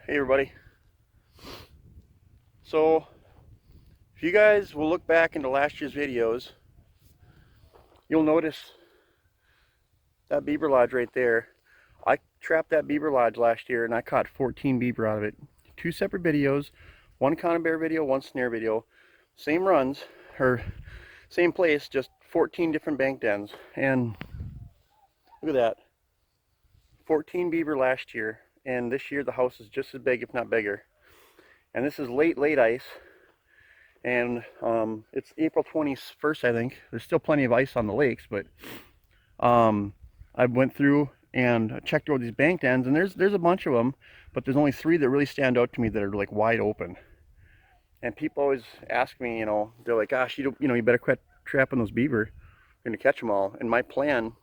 Hey everybody. So if you guys will look back into last year's videos, you'll notice that beaver lodge right there. I trapped that beaver lodge last year and I caught 14 beaver out of it. Two separate videos, one counter bear video, one snare video. Same runs, or same place, just 14 different bank dens. And look at that. 14 beaver last year, and this year the house is just as big, if not bigger. And this is late ice. And it's April 21st, I think. There's still plenty of ice on the lakes, but I went through and checked over these bank dens, and there's a bunch of them, but there's only 3 that really stand out to me that are like wide open. And people always ask me, they're like, gosh, you better quit trapping those beaver. You're gonna catch them all. And my plan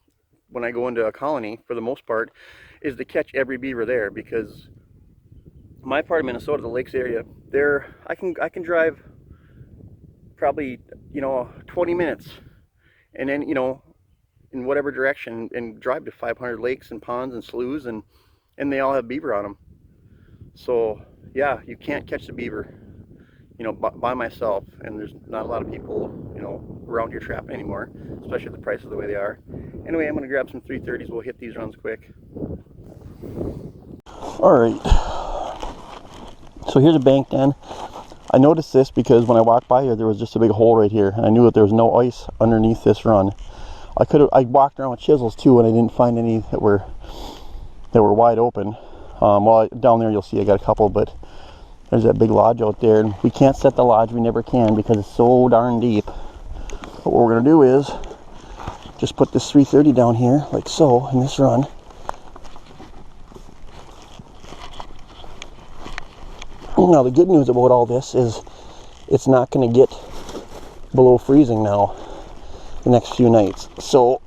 when I go into a colony, for the most part, is to catch every beaver there, because my part of Minnesota, the lakes area, there I can drive probably 20 minutes and then in whatever direction and drive to 500 lakes and ponds and sloughs, and they all have beaver on them. So yeah, you can't catch the beaver by myself, and there's not a lot of people around here trapping anymore, especially at the prices the way they are. Anyway, I'm gonna grab some 330s. We'll hit these runs quick. All right, so here's a bank den. I noticed this because when I walked by here, there was just a big hole right here, and I knew that there was no ice underneath this run. I walked around with chisels too, and I didn't find any that were wide open. Well, down there you'll see I got a couple, but there's that big lodge out there, and we can't set the lodge. We never can because it's so darn deep. But what we're gonna do is just put this 330 down here, like so, in this run. Now the good news about all this is it's not going to get below freezing now the next few nights. So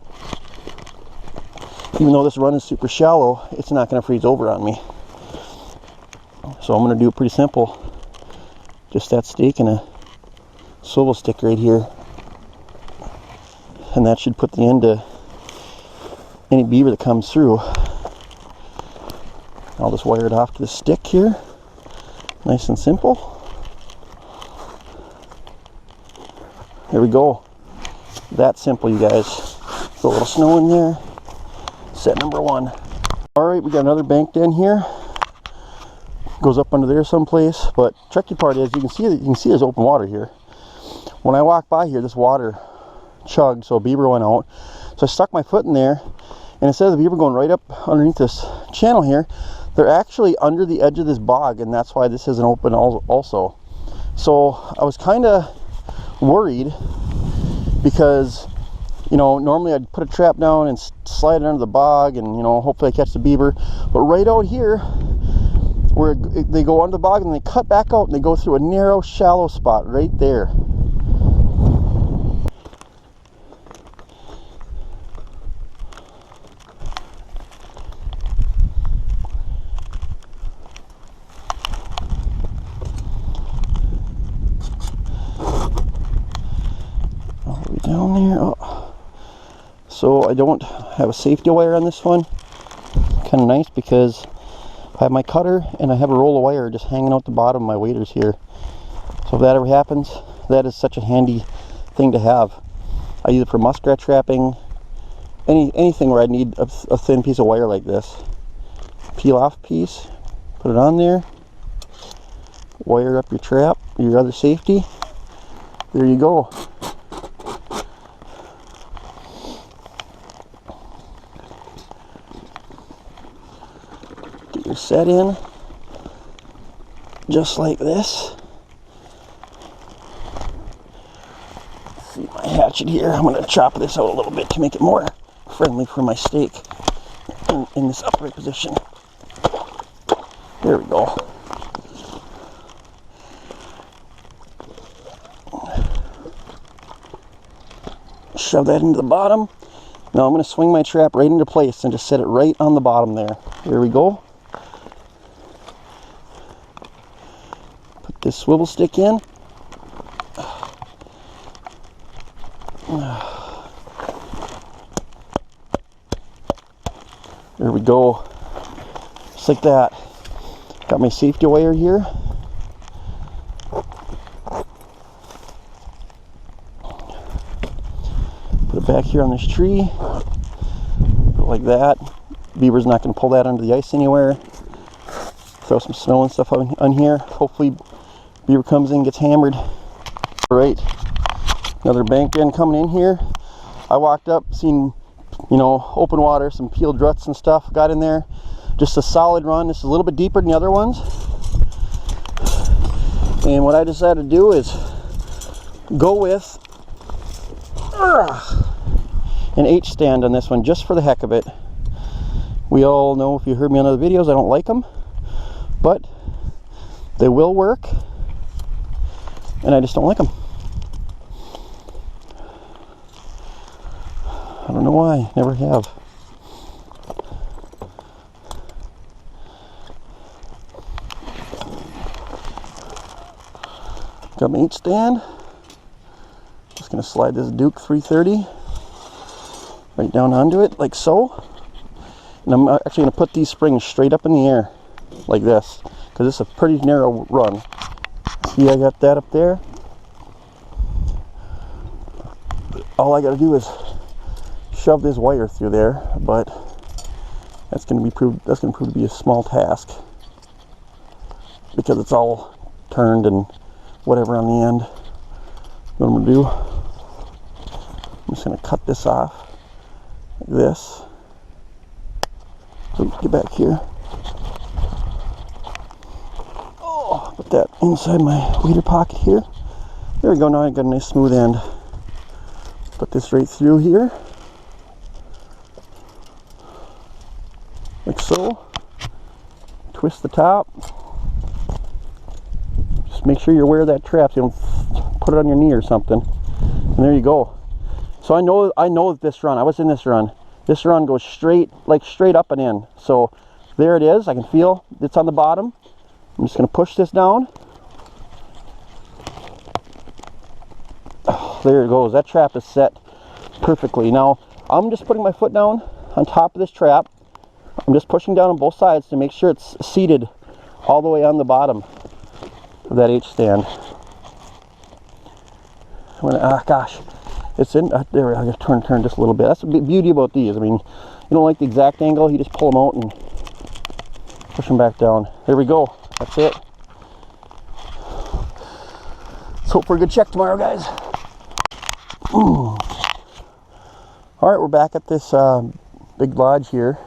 even though this run is super shallow, it's not going to freeze over on me. So I'm going to do it pretty simple. Just that stake and a swivel stick right here. And that should put the end to any beaver that comes through. I'll just wire it off to the stick here. Nice and simple. There we go. That simple, you guys. Throw a little snow in there. Set number 1. Alright, we got another bank den here. Goes up under there someplace. But tricky part is you can see there's open water here. When I walked by here, this water chugged, so a beaver went out. So I stuck my foot in there, and instead of the beaver going right up underneath this channel here, they're actually under the edge of this bog, and that's why this isn't open also. So I was kind of worried because, normally I'd put a trap down and slide it under the bog and, hopefully I catch the beaver. But right out here, where they go under the bog and they cut back out and they go through a narrow, shallow spot right there. Down there. Oh. So I don't have a safety wire on this one. Kind of nice because I have my cutter and I have a roll of wire just hanging out the bottom of my waders here. So if that ever happens, that is such a handy thing to have. I use it for muskrat trapping, anything where I need a thin piece of wire like this. Peel off a piece, put it on there, wire up your trap, your other safety. There you go. Set in just like this. Let's see my hatchet here. I'm going to chop this out a little bit to make it more friendly for my stake in this upright position. There we go. Shove that into the bottom. Now I'm going to swing my trap right into place and just set it right on the bottom there. There we go. This swivel stick in. There we go. Just like that. Got my safety wire here. Put it back here on this tree. Put it like that. Beaver's not going to pull that under the ice anywhere. Throw some snow and stuff on here. Hopefully beaver comes in, gets hammered. Alright, another bank end coming in here. I walked up, seen, you know, open water, some peeled ruts and stuff. Got in there. Just a solid run. This is a little bit deeper than the other ones. And what I decided to do is go with an H stand on this one, just for the heck of it. We all know, if you heard me on other videos, I don't like them, but they will work, and I just don't like them. I don't know why, never have. Got my H stand. Just gonna slide this Duke 330 right down onto it, like so. And I'm actually gonna put these springs straight up in the air, like this, because it's a pretty narrow run. See, I got that up there. All I gotta do is shove this wire through there, but that's gonna prove to be a small task, because it's all turned and whatever on the end. What I'm gonna do, I'm just gonna cut this off like this. So get back here. Oh, put that inside my leader pocket here. There we go. Now I got a nice smooth end. Put this right through here, like so. Twist the top. Just make sure you're aware of that trap, so you don't put it on your knee or something. And there you go. So I know this run. I was in this run. This run goes straight up and in. So there it is. I can feel it's on the bottom. I'm just going to push this down. Oh, there it goes. That trap is set perfectly. Now I'm just putting my foot down on top of this trap. I'm just pushing down on both sides to make sure it's seated all the way on the bottom of that H stand. Gosh, it's in there. I gotta turn just a little bit. That's the beauty about these. I mean, you don't like the exact angle, you just pull them out and push them back down. There we go. That's it. Let's hope for a good check tomorrow, guys. All right, we're back at this big lodge here,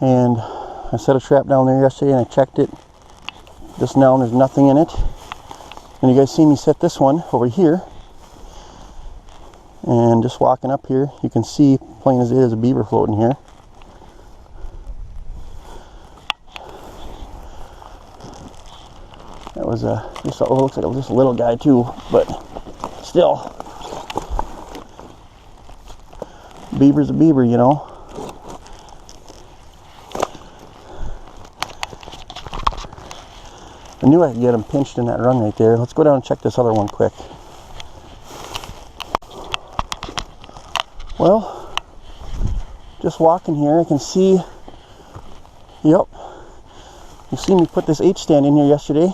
and I set a trap down there yesterday and I checked it just now, and there's nothing in it. And you guys see me set this one over here, and just walking up here, you can see plain as it is a beaver floating here. That was just looks like it was just a little guy too, but still, beaver's a beaver, you know. I knew I could get him pinched in that run right there. Let's go down and check this other one quick. Well, just walking here, I can see, yep, you see me put this H stand in here yesterday.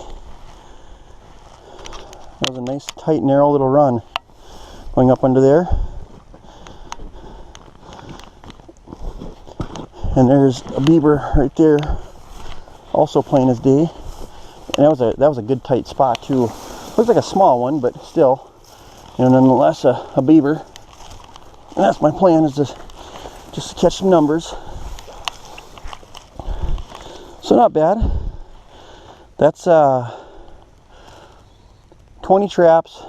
That was a nice, tight, narrow little run going up under there. And there's a beaver right there, also plain as day. And that was a good tight spot too. Looks like a small one, but still, you know, nonetheless a beaver. And that's my plan, is just to catch some numbers. So not bad. That's 20 traps.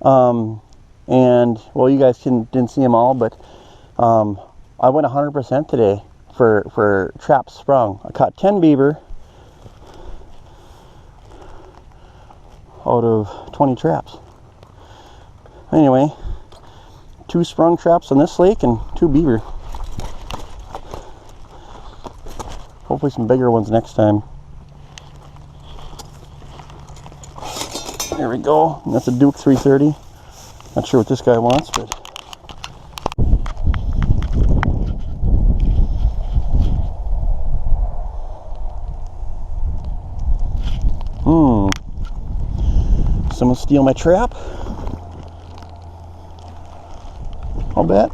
And well, you guys didn't see them all, but I went 100% today for traps sprung. I caught 10 beaver out of 20 traps. Anyway, 2 sprung traps on this lake and 2 beaver. Hopefully some bigger ones next time. There we go. And that's a Duke 330. Not sure what this guy wants, but Someone steal my trap? I'll bet.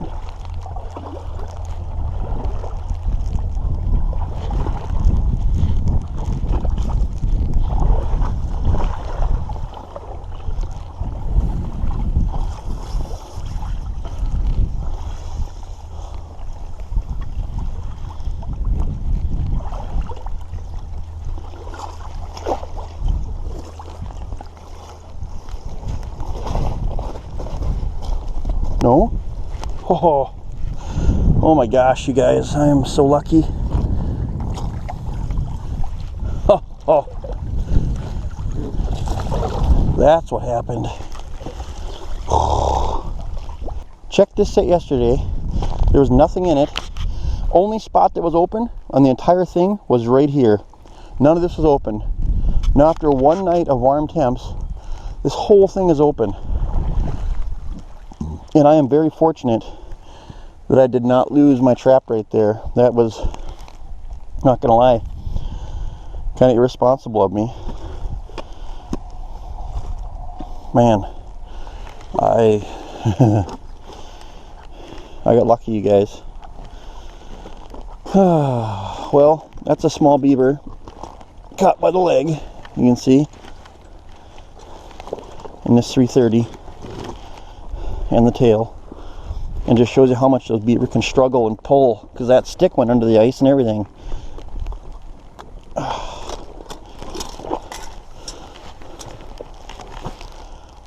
No? Oh, oh my gosh, you guys, I am so lucky. Oh, oh. That's what happened. Checked this set yesterday. There was nothing in it. Only spot that was open on the entire thing was right here. None of this was open. Now after one night of warm temps, this whole thing is open. And I am very fortunate that I did not lose my trap right there. That was, not gonna lie, kind of irresponsible of me. Man, I got lucky, you guys. Well, that's a small beaver caught by the leg, you can see, in this 330 and the tail, and just shows you how much those beaver can struggle and pull, because that stick went under the ice and everything.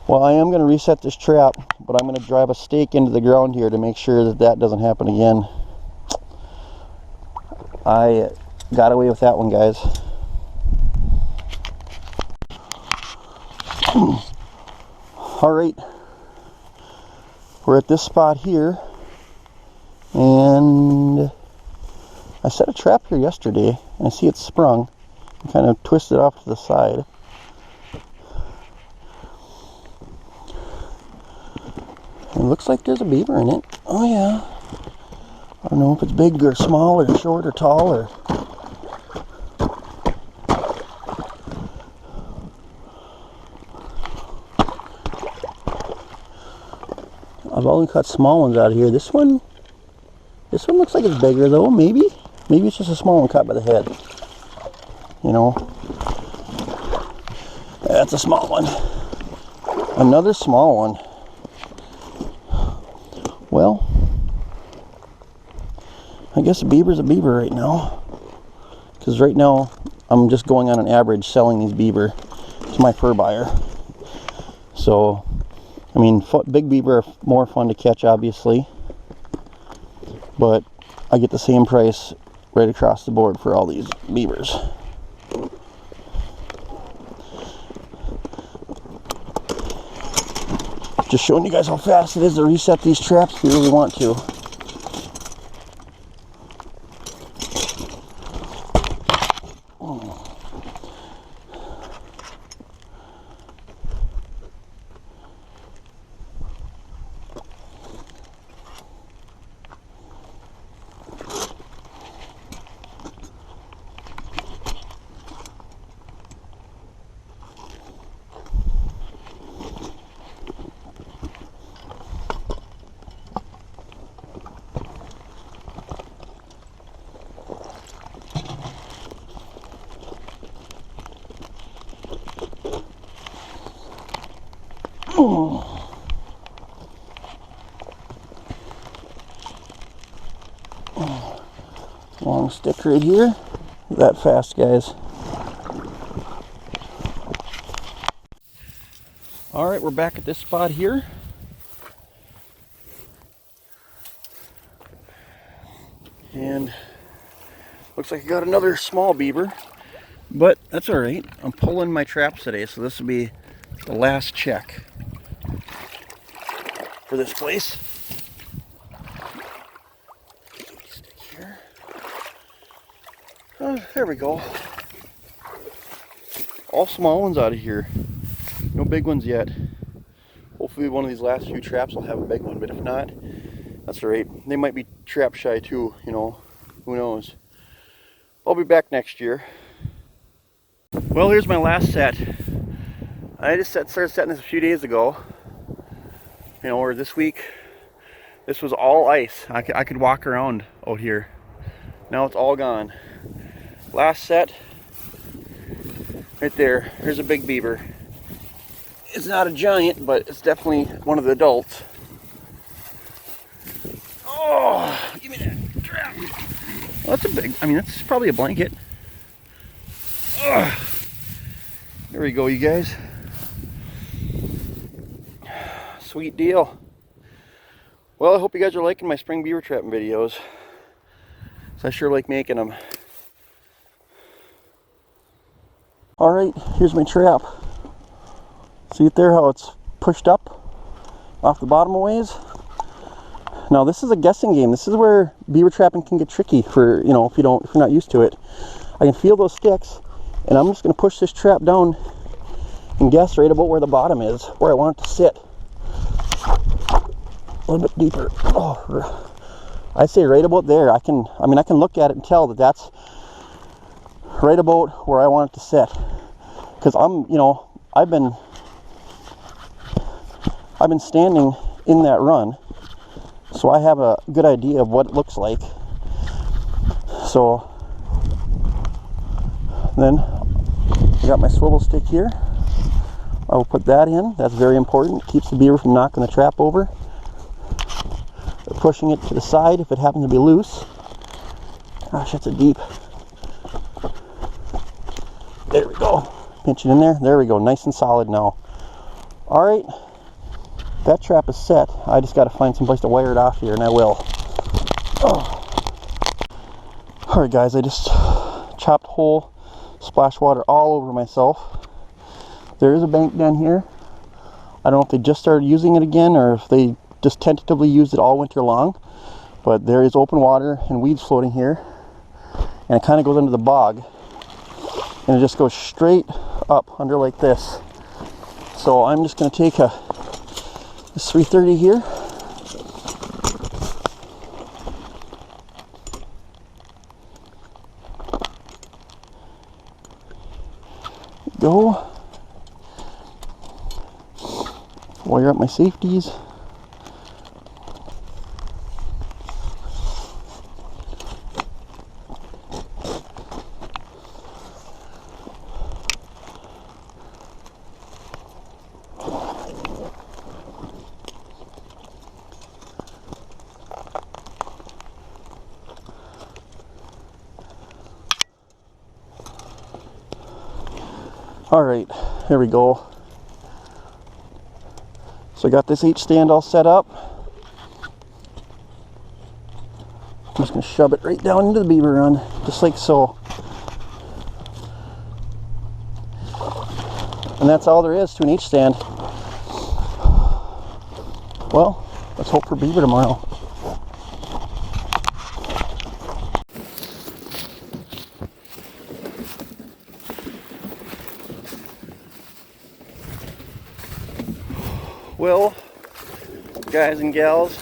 Well, I am going to reset this trap, but I'm going to drive a stake into the ground here to make sure that that doesn't happen again. I got away with that one, guys. All right, we're at this spot here, and I set a trap here yesterday, and I see it sprung and kind of twisted off to the side. It looks like there's a beaver in it. Oh yeah. I don't know if it's big or small or short or tall or... I've only cut small ones out of here. This one looks like it's bigger though, maybe? Maybe it's just a small one caught by the head. You know? That's a small one. Another small one. Well, I guess a beaver's a beaver right now. Because right now, I'm just going on an average selling these beaver to my fur buyer. So, I mean, big beaver are more fun to catch, obviously. But I get the same price right across the board for all these beavers. Just showing you guys how fast it is to reset these traps if you really want to. Long stick right here. That fast, guys. Alright, we're back at this spot here. And looks like I got another small beaver. But that's alright. I'm pulling my traps today, so this will be the last check for this place. Stick here. Oh, there we go. All small ones out of here. No big ones yet. Hopefully one of these last few traps will have a big one, but if not, that's alright. They might be trap shy too, you know. Who knows? I'll be back next year. Well, here's my last set. I just started setting this a few days ago. You know, or this week, this was all ice. I could walk around out here. Now it's all gone. Last set, right there. Here's a big beaver. It's not a giant, but it's definitely one of the adults. Oh, give me that trap. Well, that's a big, I mean, that's probably a blanket. Ugh. There we go, you guys. Sweet deal. Well, I hope you guys are liking my spring beaver trapping videos. So I sure like making them. Alright, here's my trap. See it there, how it's pushed up off the bottom a ways? Now this is a guessing game. This is where beaver trapping can get tricky for, you know, if you're not used to it. I can feel those sticks, and I'm just going to push this trap down and guess right about where the bottom is, where I want it to sit. A little bit deeper. Oh, I'd say right about there. I can look at it and tell that that's right about where I want it to sit. Because I've been standing in that run, so I have a good idea of what it looks like. So then I got my swivel stick here. I will put that in. That's very important. It keeps the beaver from knocking the trap over. Pushing it to the side if it happens to be loose. Gosh, that's a deep. There we go. Pinch it in there. There we go. Nice and solid now. Alright. That trap is set. I just got to find some place to wire it off here, and I will. Oh. Alright guys, I just chopped a hole, splashed water all over myself. There is a bank down here. I don't know if they just started using it again or if they just tentatively used it all winter long. But there is open water and weeds floating here. And it kind of goes under the bog. And it just goes straight up under like this. So I'm just going to take this 330 here. Go. Wire up my safeties. All right, there we go. So I got this H stand all set up. I'm just going to shove it right down into the beaver run, just like so. And that's all there is to an H stand. Well, let's hope for beaver tomorrow. Well, guys and gals,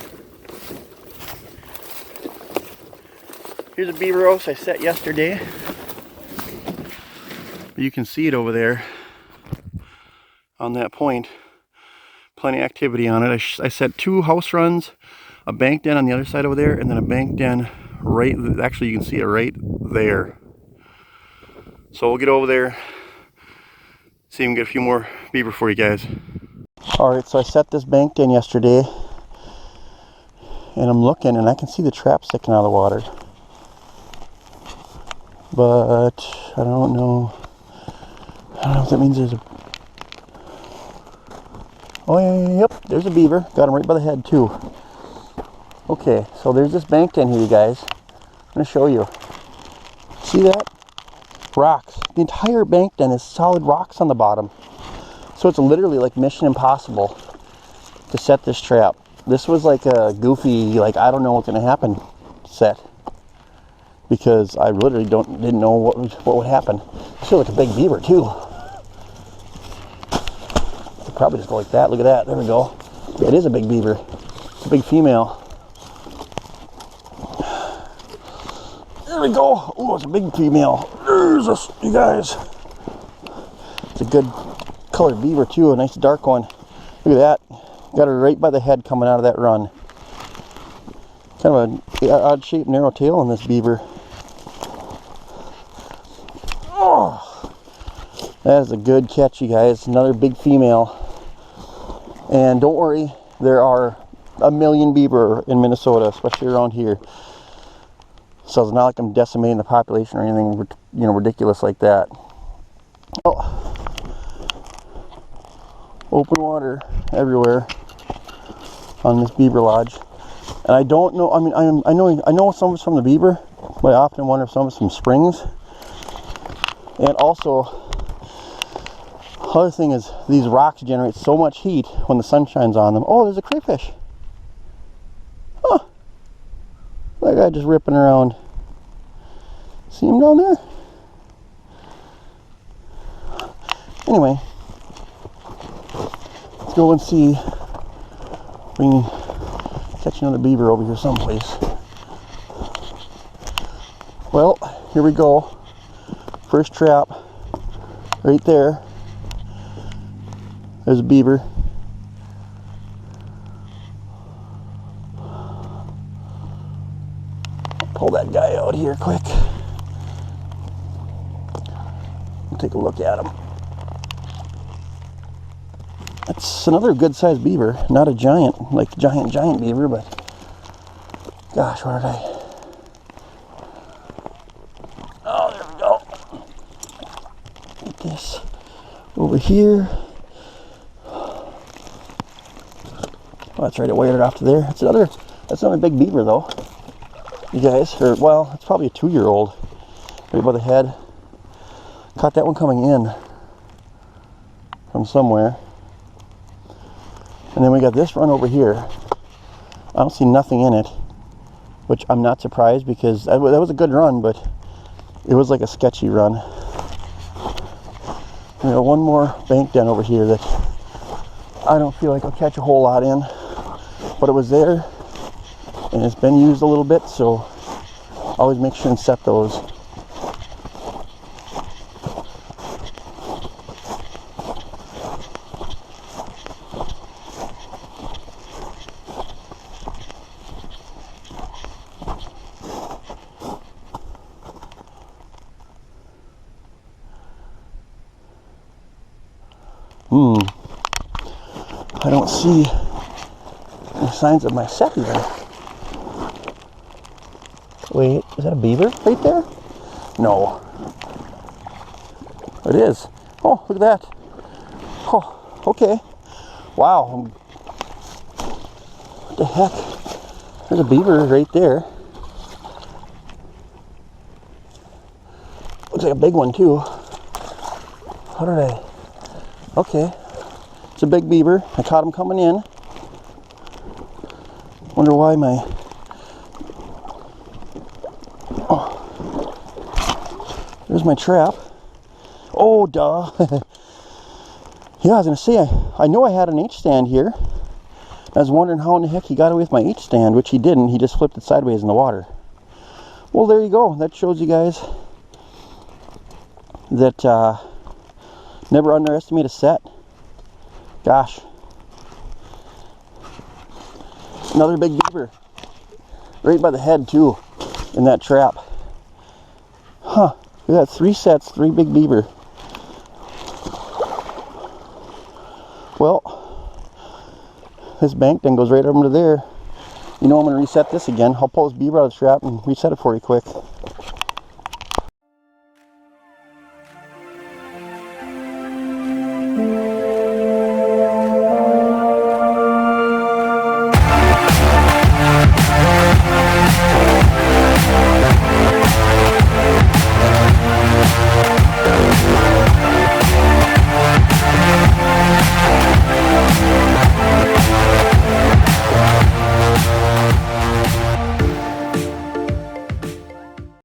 here's a beaver house I set yesterday. You can see it over there on that point. Plenty of activity on it. I set 2 house runs, a bank den on the other side over there, and then a bank den right, actually you can see it right there. So we'll get over there, see if we can get a few more beaver for you guys. Alright, so I set this bank den yesterday, and I'm looking and I can see the trap sticking out of the water. But I don't know if that means there's a... Oh yeah, yep, there's a beaver. Got him right by the head too. Okay, so there's this bank den here, you guys. I'm going to show you. See that? Rocks. The entire bank den is solid rocks on the bottom. So it's literally like Mission Impossible to set this trap. This was like a goofy, like I don't know what's going to happen set. Because I literally didn't know what would happen. I feel like a big beaver too. Could probably just go like that. Look at that. There we go. It is a big beaver. It's a big female. There we go. Oh, it's a big female. There's us, you guys. It's a good colored beaver too, a nice dark one. Look at that. Got her right by the head coming out of that run. Kind of an odd shaped narrow tail on this beaver. Oh, that is a good catch, you guys. Another big female. And don't worry, there are a million beaver in Minnesota, especially around here. So it's not like I'm decimating the population or anything, you know, ridiculous like that. Oh, open water everywhere on this beaver lodge. And I don't know, I mean, I know some of it's from the beaver, but I often wonder if some of it's from springs. And also, other thing is, these rocks generate so much heat when the sun shines on them. Oh, there's a crayfish. Huh. That guy just ripping around. See him down there? Anyway, let's go and see if we can catch another beaver over here someplace. Well, here we go. First trap, right there. There's a beaver. Pull that guy out here quick. We'll take a look at him. That's another good sized beaver. Not a giant, like giant beaver, but gosh, where did I? Oh, there we go. Get this over here. Oh, that's right, it waded off to there. That's another big beaver though. You guys, or well, it's probably a 2-year-old. Right by the head. Caught that one coming in from somewhere. And then we got this run over here. I don't see nothing in it, which I'm not surprised because that was a good run, but it was like a sketchy run. We got one more bank den over here that I don't feel like I'll catch a whole lot in. But it was there, and it's been used a little bit, so always make sure and set those. I don't see any signs of my set here. Wait, is that a beaver right there? No. It is. Oh, look at that. Oh, okay. Wow. What the heck? There's a beaver right there. Looks like a big one too. How did I? Okay. It's a big beaver. I caught him coming in. Wonder why my... Oh. There's my trap. Oh, duh. Yeah, I was going to say, I know I had an H-stand here. I was wondering how in the heck he got away with my H-stand, which he didn't. He just flipped it sideways in the water. Well, there you go. That shows you guys that never underestimate a set. Gosh. Another big beaver. Right by the head, too, in that trap. Huh. We got 3 sets, 3 big beaver. Well, this bank then goes right over to there. You know I'm going to reset this again. I'll pull this beaver out of the trap and reset it for you quick.